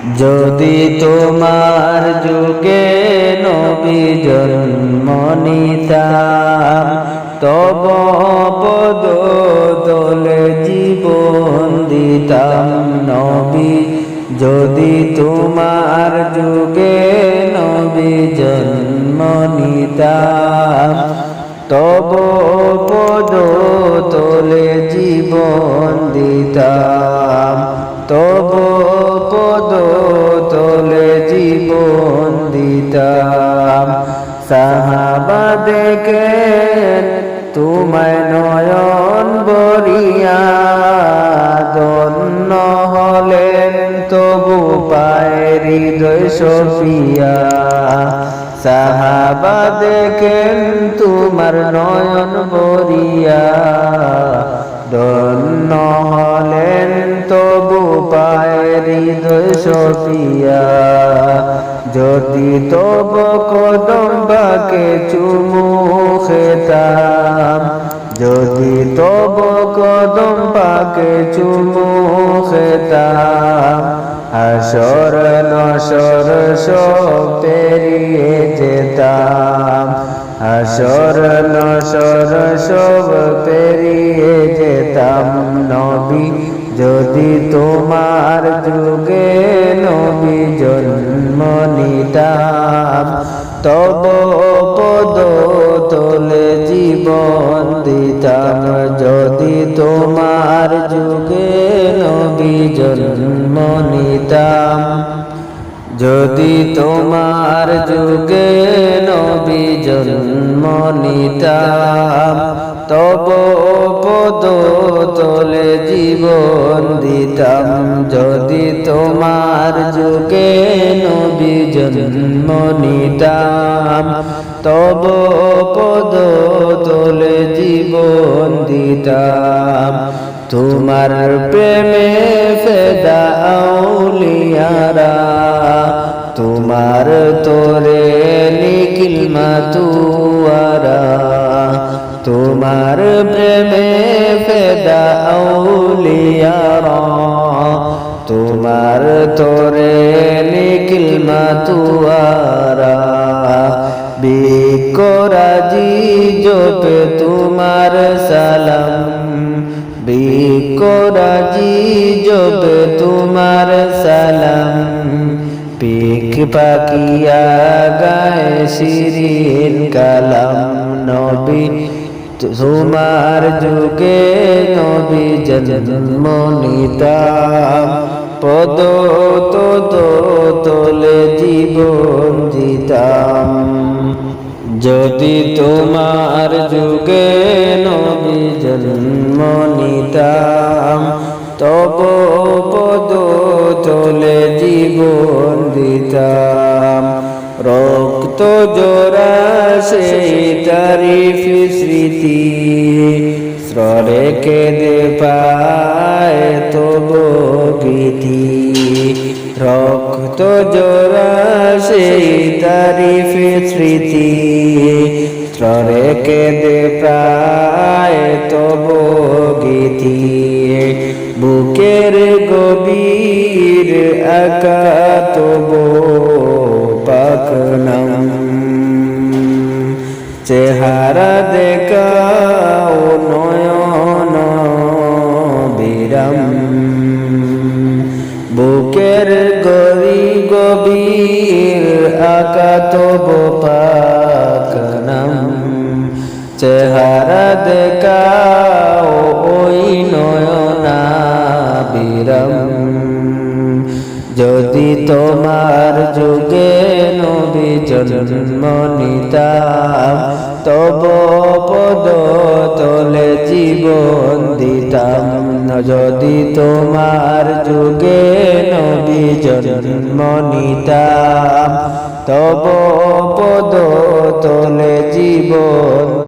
যদি তোমার যুগে নবী জন্ম নিতাম, তব পদ তলে জীবন দিতাম। নবী যদি তোমার যুগে নবী জন্ম নিতাম, তব পদ তলে জীবন দিতাম। তব পদ তলে জীবন দিতাম। সাহাবা দেখেন তোমায় নয়ন ভরিয়া, ধন্য হলেন তবু পায় হৃদয় সফিয়া। সাহাবা দেখেন তোমার নয়ন ভরিয়া, ধন্য হলেন তবু পায় হৃদয় সফিয়া। যদি তব কদম বাকে চুমু খেতাম, যদি তব কদম পাকে চুমু খেতাম, হাসর নসর সব পেরিয়ে যেতাম। হাসর নসর সব পেরিয়ে যেতাম। নবী যদি তোমার যুগে নবী জন্ম নিতাম, তব পদ তলে জীবন দিতাম। যদি তোমার যুগে নবী জন্ম নিতাম, যদি তোমার যুগে নবী জন্ম নিতাম, তব পদ তলে জীবন দিতাম। যদি তোমার যুগে নবী জন্ম নিতাম, তব পদ তলে জীবন দিতাম। তোমার প্রেমে ফেদা আউলিয়ারা, তোমার তোরে নিখিল মাতুয়ারা। তোমার প্রেমে ফেদা আউলিয়ারা, তোমার তোরে নিখিল মাতুয়ারা। বিকরাজি জপে তোমার সালাম, বিকরাজি জপে তোমার সালাম। পিক পাকিয়া গায়ে শিরিন কালাম। নবী তোমার যুগে নবী জন্ম নিতাম, পদ তলে জীবন দিতাম। যদি তোমার যুগে নবী জন্ম নিতাম, তব পদ তলে জীবন দিতাম। রক্ত জোড়া সেই তারিফ স্মৃতি, স্ররে কেঁদে পায় তব গীতি। রক্ত জোড়া সেই তারিফ স্মৃতি, স্ররে কেঁদে পায় তব গীতি। বুকের গভীর আকা তব পাক নাম, চেহারা দেখাও নয়ন বিরাম। বুকের গভীর আকা তব পাক নাম, চেহারা দেখাও ওই নয়না বিরাম। যদি তোমার যুগে নবী জন্ম নিতাম, তব পদ তলে জীবন দিতাম। যদি তোমার যুগে নবী জন্ম নিতাম, তব পদ তলে জীবন